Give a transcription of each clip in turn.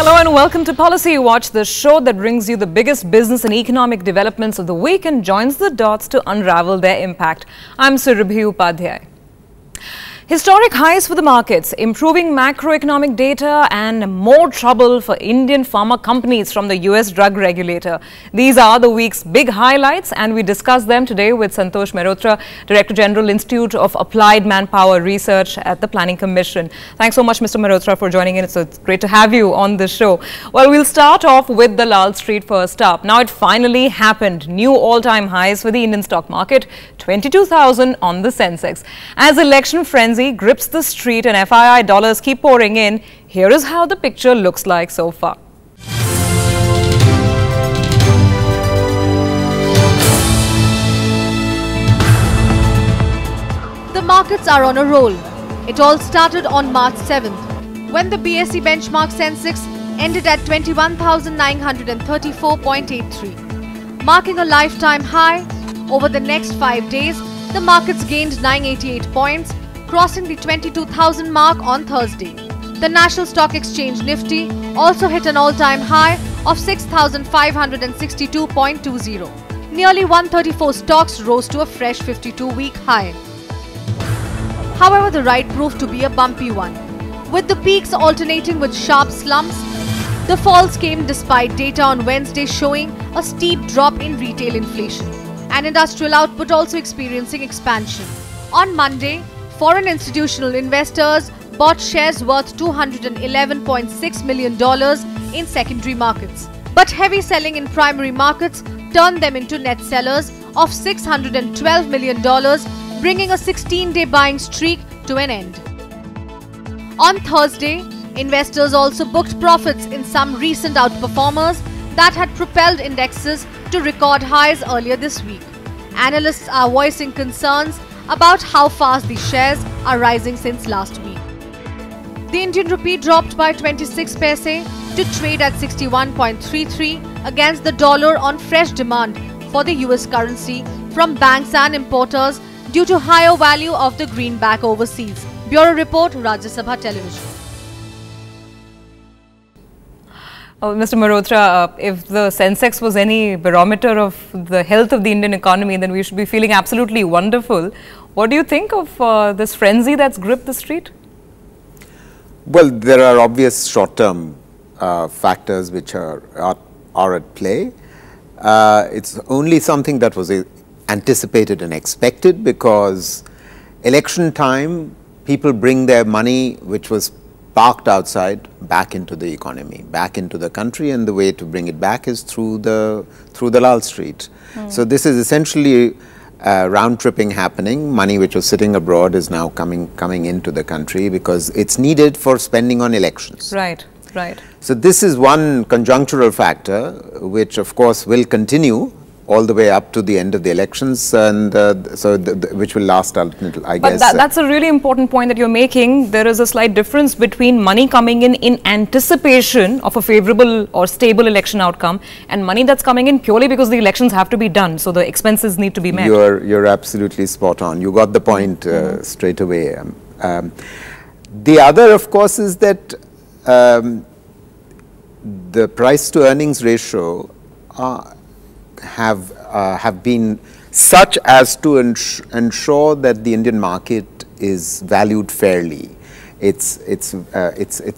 Hello and welcome to Policy Watch, the show that brings you the biggest business and economic developments of the week and joins the dots to unravel their impact. I'm Surabhi Upadhyay. Historic highs for the markets, improving macroeconomic data and more trouble for Indian pharma companies from the US drug regulator. These are the week's big highlights and we discuss them today with Santosh Mehrotra, Director General, Institute of Applied Manpower Research at the Planning Commission. Thanks so much, Mr. Mehrotra, for joining in. It's great to have you on the show. Well, we'll start off with the Lal Street first up. Now, it finally happened. New all-time highs for the Indian stock market, 22,000 on the Sensex. As election frenzy grips the street and FII dollars keep pouring in, here is how the picture looks like so far. The markets are on a roll. It all started on March 7th, when the BSE benchmark Sensex ended at 21,934.83. Marking a lifetime high, over the next 5 days, the markets gained 988 points, crossing the 22,000 mark on Thursday. The National Stock Exchange Nifty also hit an all-time high of 6,562.20. Nearly 134 stocks rose to a fresh 52-week high. However, the ride proved to be a bumpy one. With the peaks alternating with sharp slumps, the falls came despite data on Wednesday showing a steep drop in retail inflation and industrial output also experiencing expansion. On Monday, foreign institutional investors bought shares worth $211.6 million in secondary markets. But heavy selling in primary markets turned them into net sellers of $612 million, bringing a 16-day buying streak to an end. On Thursday, investors also booked profits in some recent outperformers that had propelled indexes to record highs earlier this week. Analysts are voicing concerns about how fast these shares are rising since last week. The Indian rupee dropped by 26 paise to trade at 61.33 against the dollar on fresh demand for the US currency from banks and importers due to higher value of the greenback overseas. Bureau Report, Rajya Sabha Television. Mr. Mehrotra, if the Sensex was any barometer of the health of the Indian economy, then we should be feeling absolutely wonderful. What do you think of this frenzy that's gripped the street? Well, there are obvious short-term factors which are at play. It's only something that was anticipated and expected because election time, people bring their money which was parked outside back into the economy, back into the country, and the way to bring it back is through the Lal Street. So this is essentially round tripping happening. Money which was sitting abroad is now coming into the country because it's needed for spending on elections. Right, right. So this is one conjunctural factor which of course will continue all the way up to the end of the elections, and which will last until, I guess. But that's a really important point that you're making. There is a slight difference between money coming in anticipation of a favorable or stable election outcome and money that's coming in purely because the elections have to be done, so the expenses need to be met. You're absolutely spot on. You got the point straight away. The other, of course, is that the price to earnings ratio have been such as to ensure that the Indian market is valued fairly. It's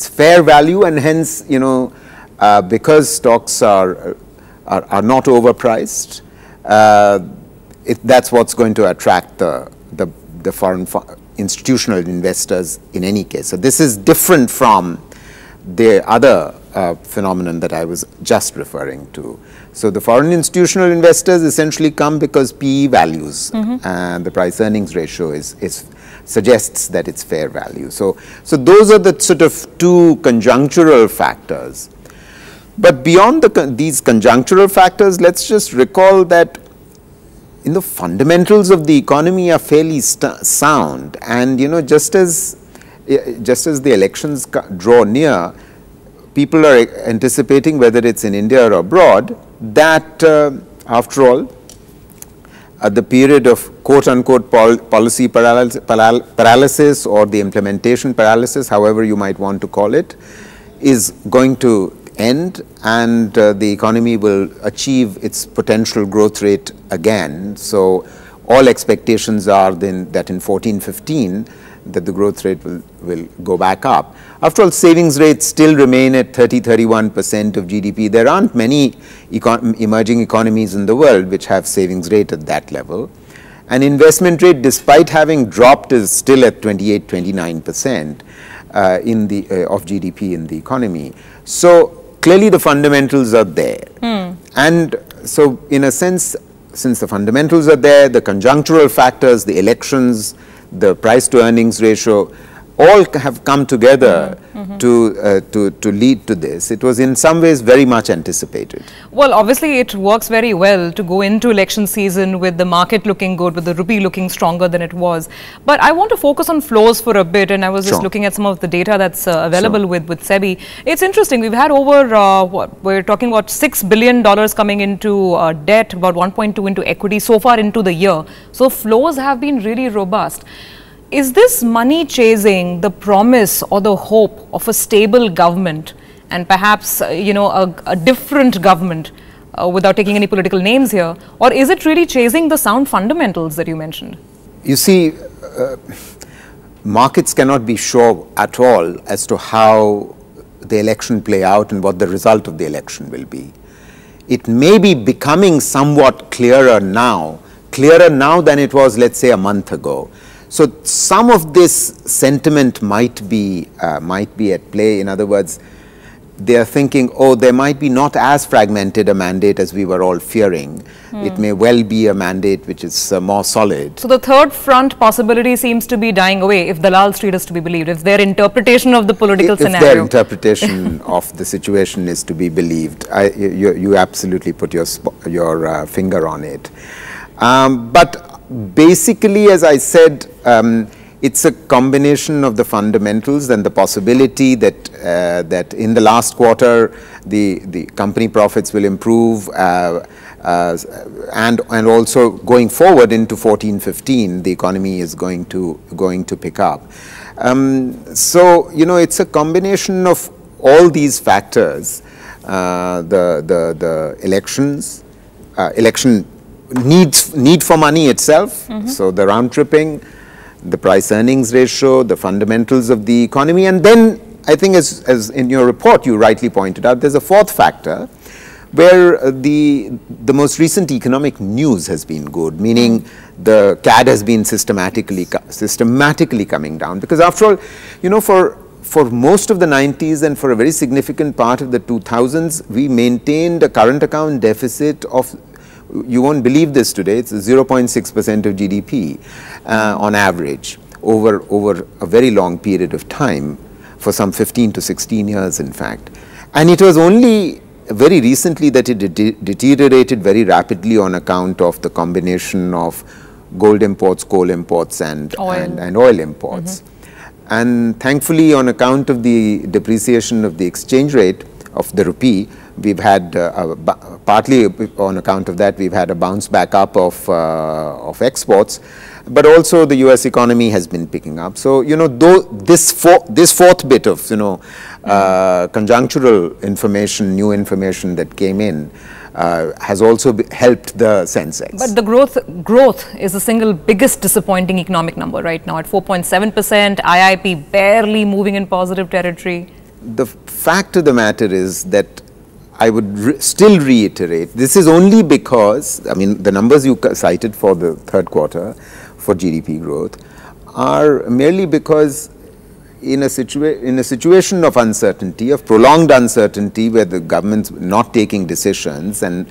fair value, and hence, you know, because stocks are not overpriced, that's what's going to attract the foreign institutional investors in any case. So this is different from the other phenomenon that I was just referring to. So the foreign institutional investors essentially come because PE values and the price earnings ratio suggests that it's fair value. So those are the sort of two conjunctural factors. But beyond these conjunctural factors, let's just recall that in the fundamentals of the economy are fairly sound, and you know, just as the elections draw near, people are anticipating, whether it's in India or abroad, that after all, the period of quote-unquote policy paralysis or the implementation paralysis, however you might want to call it, is going to end, and the economy will achieve its potential growth rate again. So all expectations are then that in 14-15 that the growth rate will go back up. After all, savings rates still remain at 30-31% of GDP. There aren't many emerging economies in the world which have savings rate at that level. And investment rate, despite having dropped, is still at 28-29% of GDP in the economy. So clearly the fundamentals are there. And so in a sense, since the fundamentals are there, the conjunctural factors, the elections, the price to earnings ratio, all have come together to lead to this. It was in some ways very much anticipated. Well, obviously it works very well to go into election season with the market looking good, with the rupee looking stronger than it was. But I want to focus on flows for a bit, and I was just looking at some of the data that's available with SEBI. It's interesting. We've had over, we're talking about $6 billion coming into debt, about 1.2 into equity so far into the year. So flows have been really robust. Is this money chasing the promise or the hope of a stable government and perhaps, a different government without taking any political names here? Or is it really chasing the sound fundamentals that you mentioned? You see, markets cannot be sure at all as to how the election play out and what the result of the election will be. It may be becoming somewhat clearer now than it was, let's say, a month ago. So some of this sentiment might be at play. In other words, they are thinking, oh, there might be not as fragmented a mandate as we were all fearing. It may well be a mandate which is more solid. So the third front possibility seems to be dying away, if Dalal Street is to be believed, if their interpretation of the political scenario. If their interpretation of the situation is to be believed, you absolutely put your finger on it. But basically, as I said, it's a combination of the fundamentals and the possibility that that in the last quarter the company profits will improve, and also going forward into 14-15 the economy is going to pick up. So it's a combination of all these factors. The elections, election need for money itself, so the round tripping, the price earnings ratio, the fundamentals of the economy, and then I think as in your report you rightly pointed out, there's a fourth factor where the most recent economic news has been good, meaning the CAD has been systematically coming down, because after all, for most of the 90s and for a very significant part of the 2000s, we maintained a current account deficit of, you won't believe this today, it's 0.6% of GDP on average over a very long period of time, for some 15 to 16 years in fact. And it was only very recently that it deteriorated very rapidly on account of the combination of gold imports, coal imports and oil imports. And thankfully, on account of the depreciation of the exchange rate of the rupee, we've had partly on account of that we've had a bounce back up of exports, but also the US economy has been picking up. So this fourth bit of conjunctural information, new information that came in has also helped the Sensex. But the growth is the single biggest disappointing economic number right now at 4.7%, IIP barely moving in positive territory. The fact of the matter is that I would still reiterate, this is only because, I mean, the numbers you cited for the third quarter for GDP growth are merely because in a situation of uncertainty, of prolonged uncertainty, where the government's not taking decisions, and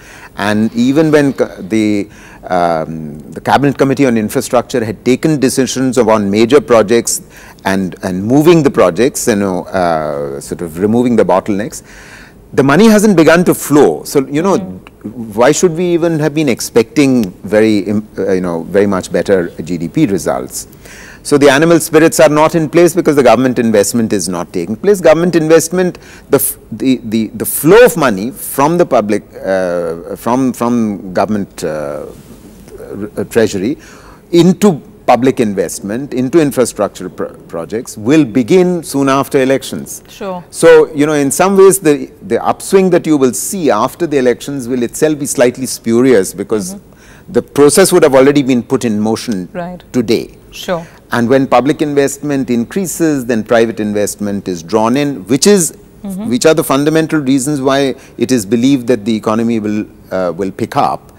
even when the Cabinet Committee on Infrastructure had taken decisions on major projects and moving the projects, sort of removing the bottlenecks, the money hasn't begun to flow. So, why should we even have been expecting very much better GDP results? So the animal spirits are not in place because the government investment is not taking place. Government investment, the flow of money from the public, from government treasury into public investment into infrastructure projects will begin soon after elections. Sure. So, you know, in some ways the upswing that you will see after the elections will itself be slightly spurious, because the process would have already been put in motion today. Sure. And when public investment increases, then private investment is drawn in, which are the fundamental reasons why it is believed that the economy will pick up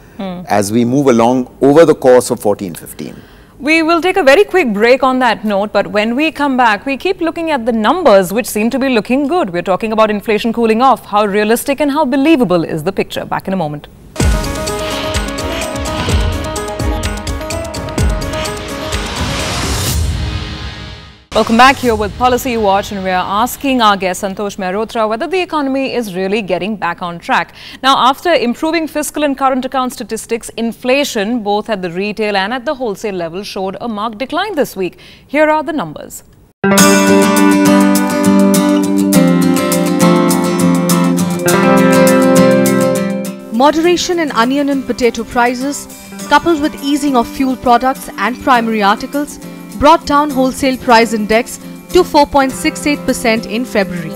as we move along over the course of 14-15. We will take a very quick break on that note, but when we come back, we keep looking at the numbers which seem to be looking good. We're talking about inflation cooling off. How realistic and how believable is the picture? Back in a moment. Welcome back here with Policy Watch, and we are asking our guest Santosh Mehrotra whether the economy is really getting back on track. Now, after improving fiscal and current account statistics, inflation both at the retail and at the wholesale level showed a marked decline this week. Here are the numbers. Moderation in onion and potato prices, coupled with easing of fuel products and primary articles, brought down wholesale price index to 4.68% in February.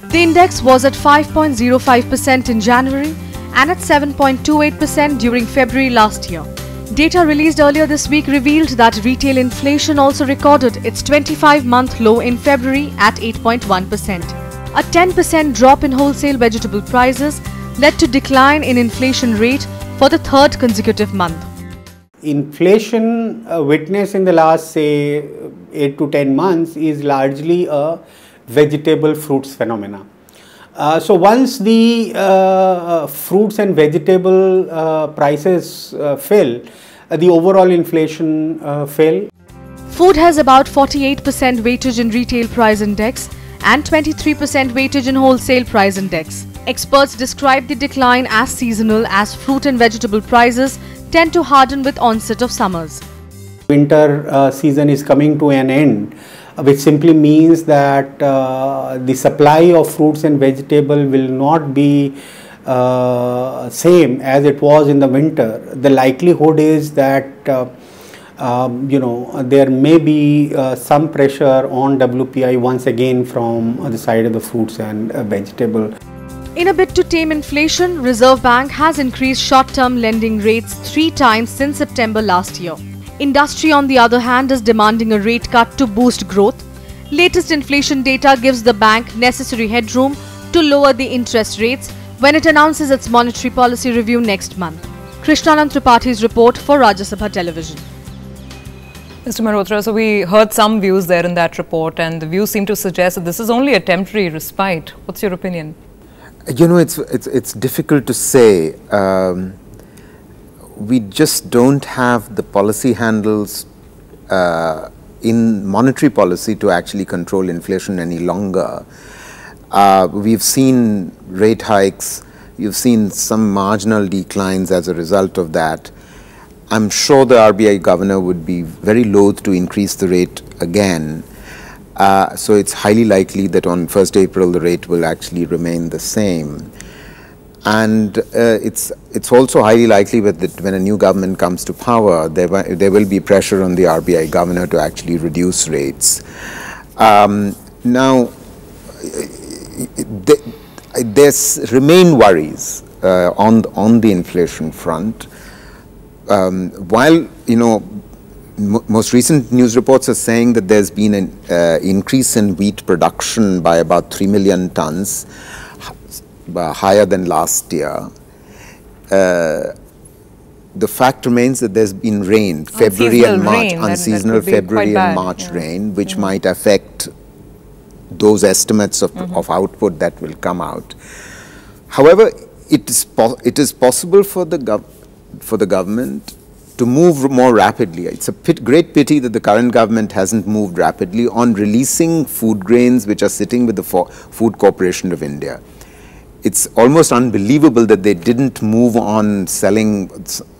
The index was at 5.05% in January and at 7.28% during February last year. Data released earlier this week revealed that retail inflation also recorded its 25-month low in February at 8.1%. A 10% drop in wholesale vegetable prices led to decline in inflation rate for the third consecutive month. Inflation witnessed in the last, say, 8 to 10 months is largely a vegetable fruits phenomena. So once the fruits and vegetable prices fell, the overall inflation fell. Food has about 48% weightage in retail price index and 23% weightage in wholesale price index. Experts describe the decline as seasonal, as fruit and vegetable prices tend to harden with onset of summers. Winter season is coming to an end, which simply means that the supply of fruits and vegetable will not be same as it was in the winter. The likelihood is that there may be some pressure on WPI once again from the side of the fruits and vegetable. In a bid to tame inflation, Reserve Bank has increased short-term lending rates 3 times since September last year. Industry, on the other hand, is demanding a rate cut to boost growth. Latest inflation data gives the bank necessary headroom to lower the interest rates when it announces its monetary policy review next month. Krishnanand Tripathi's report for Rajya Sabha Television. Mr. Mehrotra, so we heard some views there in that report, and the views seem to suggest that this is only a temporary respite. What's your opinion? You know, it's difficult to say. We just don't have the policy handles in monetary policy to actually control inflation any longer. We've seen rate hikes, you've seen some marginal declines as a result of that. I'm sure the RBI governor would be very loath to increase the rate again. So it's highly likely that on 1st April the rate will actually remain the same. And it's also highly likely that when a new government comes to power, there will be pressure on the RBI governor to actually reduce rates. Now, there remain worries on the inflation front. While, you know, most recent news reports are saying that there's been an increase in wheat production by about 3 million tons, higher than last year. The fact remains that there's been rain, February and March, unseasonal February and March rain, which might affect those estimates of output that will come out. However, it is possible for the government to move more rapidly. It's a great pity that the current government hasn't moved rapidly on releasing food grains which are sitting with the Food Corporation of India. It's almost unbelievable that they didn't move on selling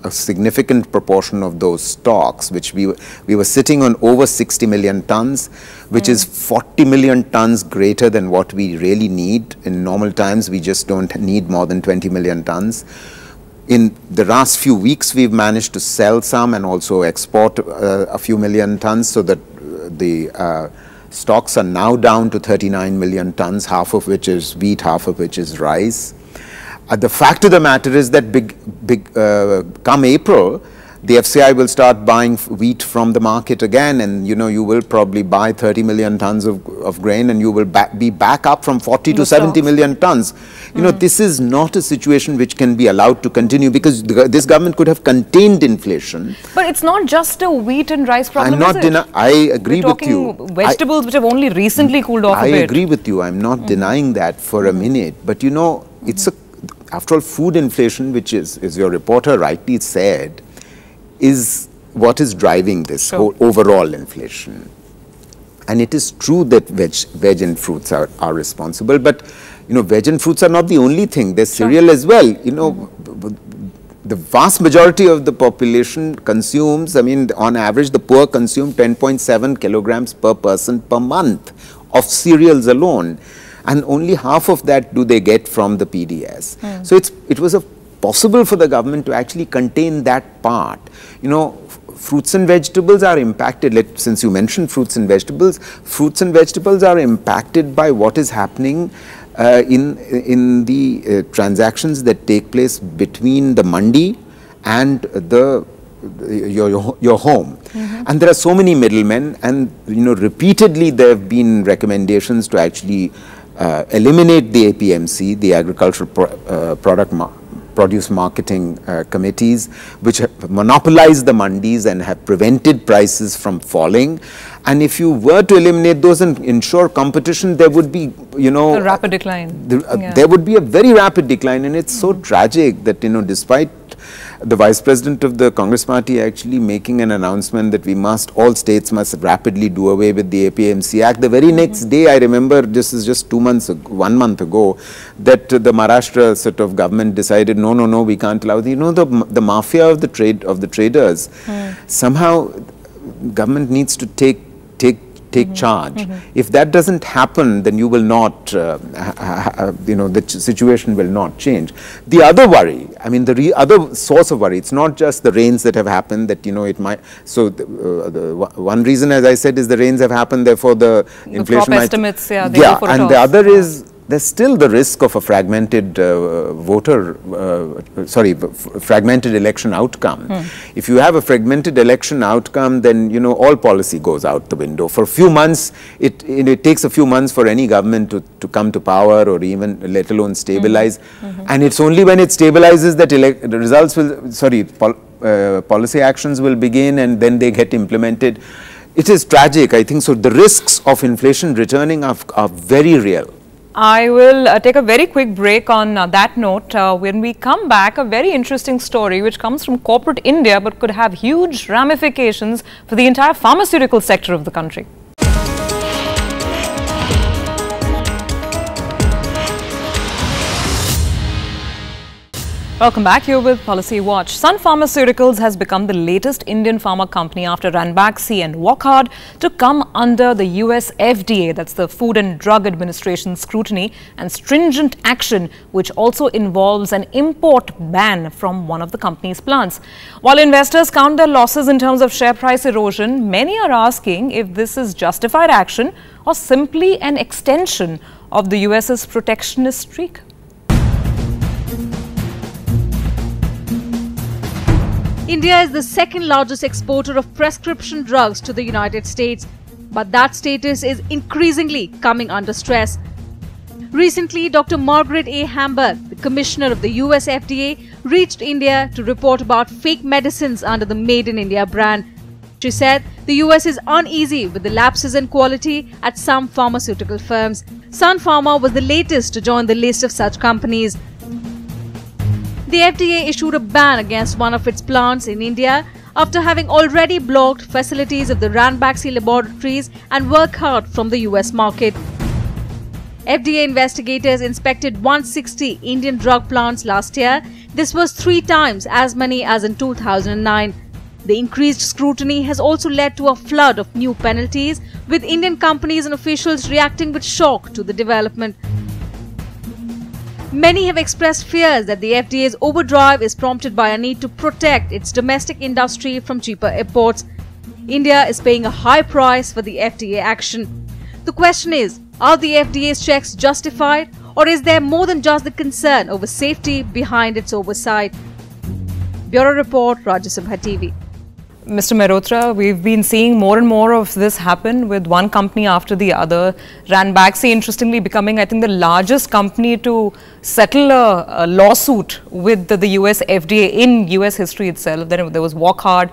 a significant proportion of those stocks, which we were sitting on over 60 million tons, which is 40 million tons greater than what we really need. In normal times, we just don't need more than 20 million tons. in the last few weeks, we've managed to sell some and also export a few million tons, so that the stocks are now down to 39 million tons, half of which is wheat, half of which is rice. The fact of the matter is that come April, the FCI will start buying wheat from the market again, and you will probably buy 30 million tons of grain, and you will be back up from 40 to 70 million tons. This is not a situation which can be allowed to continue, because this government could have contained inflation. But it's not just a wheat and rice problem, I agree with you. Vegetables which have only recently cooled off a bit. I agree with you. I'm not denying that for a minute. But it's after all, food inflation, which is your reporter rightly said, is what is driving this whole overall inflation. And it is true that veg and fruits are responsible, but veg and fruits are not the only thing. There's cereal as well. The vast majority of the population consumes, on average, the poor consume 10.7 kilograms per person per month of cereals alone, and only half of that do they get from the PDS. So it was possible for the government to actually contain that part. Fruits and vegetables are impacted. Since you mentioned fruits and vegetables are impacted by what is happening in the transactions that take place between the mandi and your home. And there are so many middlemen, and repeatedly there have been recommendations to actually eliminate the APMC, the Agricultural Produce Marketing Committees, which have monopolized the mandis and have prevented prices from falling. And if you were to eliminate those and ensure competition, there would be, a rapid decline. There would be a very rapid decline, and it's so tragic that, despite the Vice President of the Congress Party actually making an announcement that all states must rapidly do away with the APMC Act. The very next day, I remember, this is just 1 month ago, that the Maharashtra sort of government decided, no, we can't allow the mafia of the traders. Somehow, government needs to take charge. If that doesn't happen, then you will not, the situation will not change. The other worry, the other source of worry, it's not just the rains that have happened that, it might, so one reason, as I said, is the rains have happened, therefore the inflation crop estimates, and the other is, there's still the risk of a fragmented fragmented election outcome. If you have a fragmented election outcome, then all policy goes out the window. For a few months, it takes a few months for any government to come to power, or even let alone stabilize. And it's only when it stabilizes that the results will, policy actions will begin, and then they get implemented. It is tragic, I think. So the risks of inflation returning are very real. I will take a very quick break on that note. When we come back, a very interesting story which comes from corporate India but could have huge ramifications for the entire pharmaceutical sector of the country. Welcome back. Here with Policy Watch. Sun Pharmaceuticals has become the latest Indian pharma company after Ranbaxy and Wockhardt to come under the US FDA, that's the Food and Drug Administration scrutiny and stringent action, which also involves an import ban from one of the company's plants. While investors count their losses in terms of share price erosion, many are asking if this is justified action or simply an extension of the US's protectionist streak. India is the second largest exporter of prescription drugs to the United States, but that status is increasingly coming under stress. Recently, Dr. Margaret A. Hamburg, the commissioner of the US FDA, reached India to report about fake medicines under the Made in India brand. She said the US is uneasy with the lapses in quality at some pharmaceutical firms. Sun Pharma was the latest to join the list of such companies. The FDA issued a ban against one of its plants in India after having already blocked facilities of the Ranbaxy laboratories and Wockhardt from the US market. FDA investigators inspected 160 Indian drug plants last year. This was 3 times as many as in 2009. The increased scrutiny has also led to a flood of new penalties, with Indian companies and officials reacting with shock to the development. Many have expressed fears that the FDA's overdrive is prompted by a need to protect its domestic industry from cheaper imports. India is paying a high price for the FDA action. The question is, are the FDA's checks justified, or is there more than just the concern over safety behind its oversight? Bureau Report, Rajya Sabha TV. Mr. Mehrotra, we've been seeing more and more of this happen with one company after the other. Ranbaxy, interestingly, becoming, I think, the largest company to settle a lawsuit with the US FDA in US history itself. Then there was Wockhardt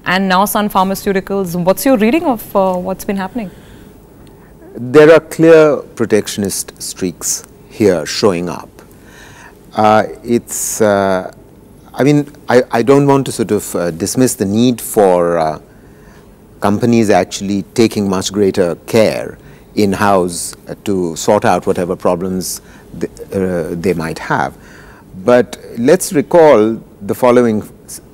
and now Sun Pharmaceuticals. What's your reading of what's been happening? There are clear protectionist streaks here showing up. I mean, I don't want to sort of dismiss the need for companies actually taking much greater care in-house to sort out whatever problems they might have. But let's recall the following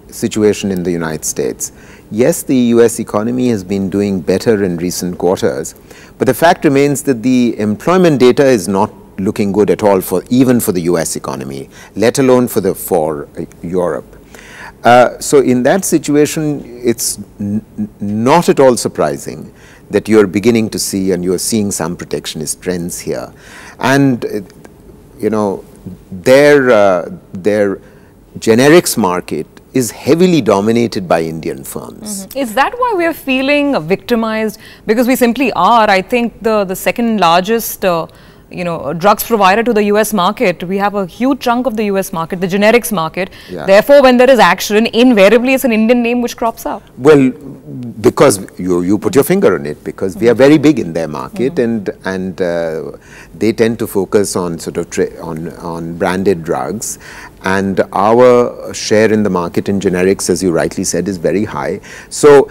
situation in the United States. Yes, the US economy has been doing better in recent quarters, but the fact remains that the employment data is not looking good at all even for the US economy, let alone for Europe. So in that situation, it's not at all surprising that you're beginning to see, and you're seeing some protectionist trends here. And you know, their generics market is heavily dominated by Indian firms. Is that why we are feeling victimized? Because we simply are. I think the second largest drugs provider to the US market. We have a huge chunk of the US market, the generics market. Yeah. Therefore, when there is action, invariably it's an Indian name which crops up. Well, because you put your finger on it, because we are very big in their market, and they tend to focus on sort of on branded drugs, and our share in the market in generics, as you rightly said, is very high. So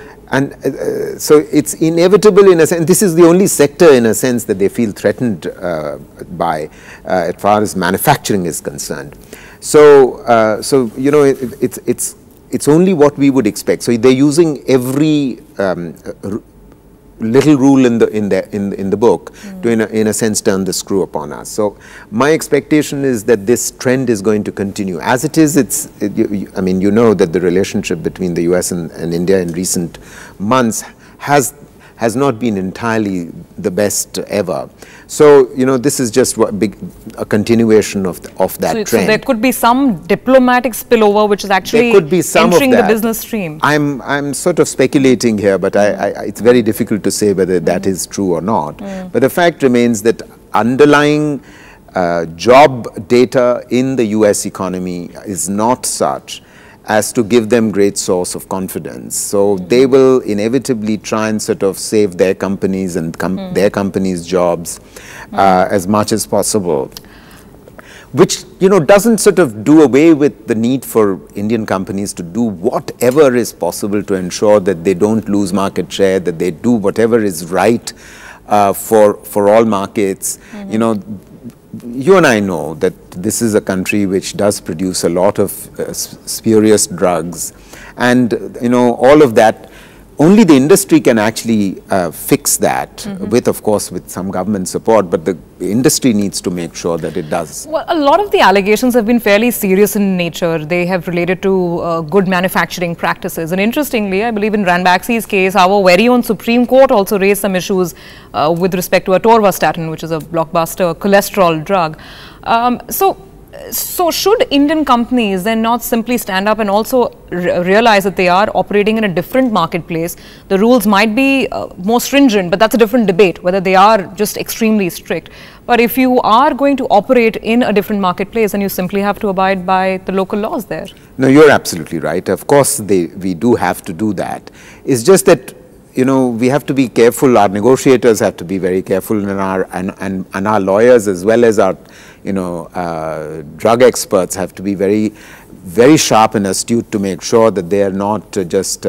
so it's inevitable in a sense. This is the only sector in a sense that they feel threatened by as far as manufacturing is concerned. So so you know, it's only what we would expect. So they're using every little rule in the book to in a sense turn the screw upon us. So my expectation is that this trend is going to continue as it is. I mean, you know that the relationship between the US and India in recent months has not been entirely the best ever. So you know, this is just a continuation of that trend. So there could be some diplomatic spillover which is actually entering the business stream. I'm sort of speculating here, but it's very difficult to say whether that is true or not. But the fact remains that underlying job data in the US economy is not such as to give them great source of confidence. So they will inevitably try and sort of save their companies and their companies' jobs as much as possible, which, you know, doesn't sort of do away with the need for Indian companies to do whatever is possible to ensure that they don't lose market share, that they do whatever is right for all markets. You know, you and I know that this is a country which does produce a lot of spurious drugs, and you know, all of that, only the industry can actually fix that with, of course, with some government support, but the industry needs to make sure that it does. Well, a lot of the allegations have been fairly serious in nature. They have related to good manufacturing practices, and interestingly, I believe in Ranbaxy's case, our very own Supreme Court also raised some issues with respect to atorvastatin, which is a blockbuster cholesterol drug. So should Indian companies then not simply stand up and also realize that they are operating in a different marketplace? The rules might be more stringent, but that's a different debate, whether they are just extremely strict. But if you are going to operate in a different marketplace, then you simply have to abide by the local laws there. No, you're absolutely right. Of course, we do have to do that. It's just that, you know, we have to be careful. Our negotiators have to be very careful, and our lawyers, as well as our, you know, drug experts, have to be very, very sharp and astute to make sure that they are not just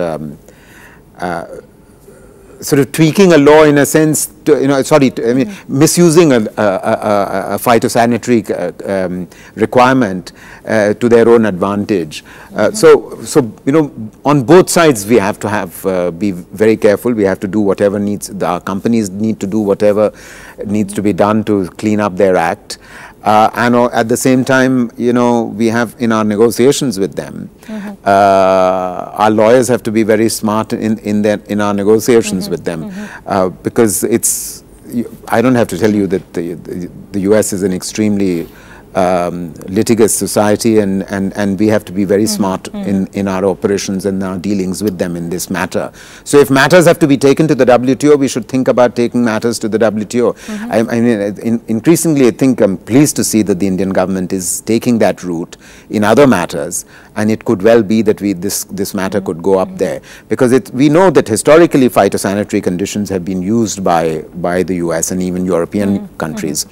sort of tweaking a law in a sense, to, you know, misusing a phytosanitary requirement to their own advantage. So you know, on both sides we have to have be very careful. We have to do whatever needs. Our companies need to do whatever needs to be done to clean up their act. and at the same time, you know, we have in our negotiations with them, our lawyers have to be very smart in our negotiations with them, because it's, I don't have to tell you that the US is an extremely litigious society, and we have to be very smart in our operations and our dealings with them in this matter. So if matters have to be taken to the WTO, we should think about taking matters to the WTO. I mean, increasingly, I think I'm pleased to see that the Indian government is taking that route in other matters, and it could well be that this matter could go up there, because we know that historically phytosanitary conditions have been used by the US and even European countries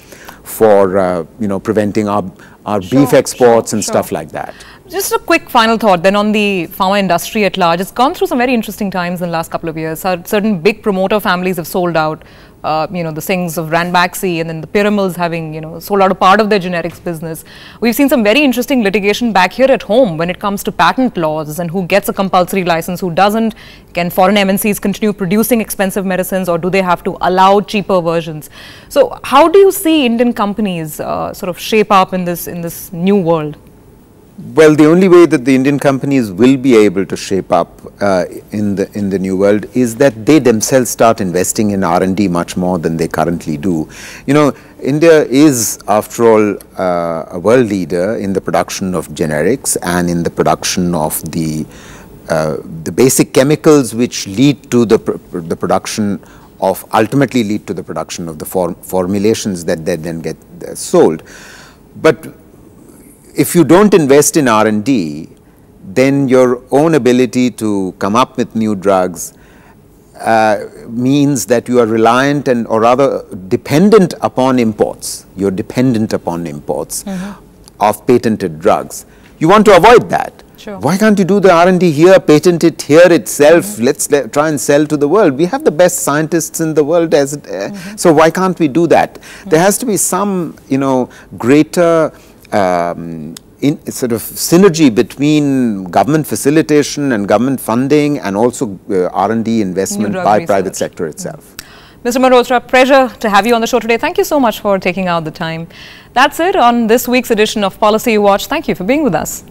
for you know, preventing our beef exports and stuff like that. Just a quick final thought then on the pharma industry at large. It's gone through some very interesting times in the last couple of years. Certain big promoter families have sold out, you know, the Singhs of Ranbaxy, and then the Piramals having, you know, sold out a part of their generics business. We've seen some very interesting litigation back here at home when it comes to patent laws and who gets a compulsory license, who doesn't. Can foreign MNCs continue producing expensive medicines, or do they have to allow cheaper versions? So how do you see Indian companies sort of shape up in this new world? Well, the only way that the Indian companies will be able to shape up in the new world is that they themselves start investing in R&D much more than they currently do. You know, India is, after all, a world leader in the production of generics and in the production of the basic chemicals which lead to the production of, ultimately lead to the production of the formulations that then get sold. But if you don't invest in R&D, then your own ability to come up with new drugs means that you are reliant or rather dependent upon imports. You're dependent upon imports of patented drugs. You want to avoid that. Sure. Why can't you do the R&D here, patent it here itself, let's try and sell to the world. We have the best scientists in the world, so why can't we do that? There has to be some, you know, greater sort of synergy between government facilitation and government funding, and also R&D investment by private sector itself. Mr. Mehrotra, pleasure to have you on the show today. Thank you so much for taking out the time. That's it on this week's edition of Policy Watch. Thank you for being with us.